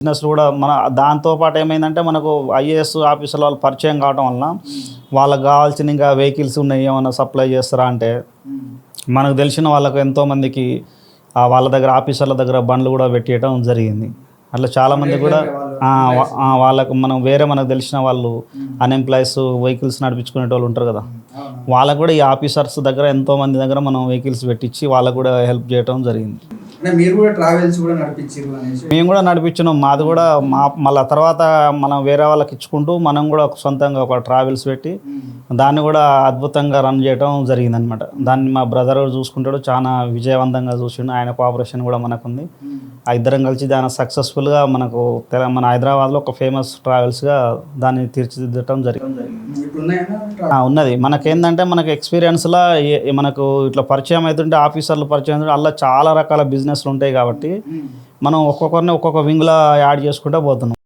Business కూడా మన దాంతో పాటు ఏమైందంటే మనకు ఐఏఎస్ ఆఫీసర్ల వాళ్ళు పరిచయం కావడం వలన వాళ్ళకి కావాల్సిన ఇంకా వెహికల్స్ ఉన్నాయి ఏమైనా సప్లై చేస్తారా అంటే మనకు తెలిసిన వాళ్ళకు ఎంతోమందికి వాళ్ళ దగ్గర ఆఫీసర్ల దగ్గర బండ్లు కూడా పెట్టేయడం జరిగింది. అట్లా చాలామంది కూడా వాళ్ళకు మనకు తెలిసిన వాళ్ళు అన్ఎంప్లాయీస్ వెహికల్స్ నడిపించుకునే వాళ్ళు ఉంటారు కదా, వాళ్ళకు కూడా ఈ ఆఫీసర్స్ దగ్గర ఎంతోమంది దగ్గర మనం వెహికల్స్ పెట్టించి వాళ్ళకు కూడా హెల్ప్ చేయడం జరిగింది. మీరు కూడా ట్రావెల్స్ కూడా నడిపించారు అనేసి మేము కూడా నడిపించినాం. మాది కూడా మళ్ళీ తర్వాత మనం వేరే వాళ్ళకి ఇచ్చుకుంటూ మనం కూడా సొంతంగా ఒక ట్రావెల్స్ పెట్టి దాన్ని కూడా అద్భుతంగా రన్ చేయడం జరిగింది అనమాట. దాన్ని మా బ్రదర్ చూసుకుంటాడు, చాలా విజయవంతంగా చూసిండు. ఆయన కోఆపరేషన్ కూడా మనకుంది. ఆ ఇద్దరం కలిసి దాన్ని సక్సెస్ఫుల్గా మన హైదరాబాద్లో ఒక ఫేమస్ ట్రావెల్స్గా దాన్ని తీర్చిదిద్దటం జరిగింది. ఉన్నది. మనకేంటంటే మనకు ఎక్స్పీరియన్స్లో మనకు ఇట్లా పరిచయం అవుతుంటే ఆఫీసర్లు పరిచయం అవుతుంటే అలా చాలా రకాల బిజినెస్లు ఉంటాయి కాబట్టి మనం ఒక్కొక్కరిని ఒక్కొక్క వింగ్లో యాడ్ చేసుకుంటూ పోతున్నాం.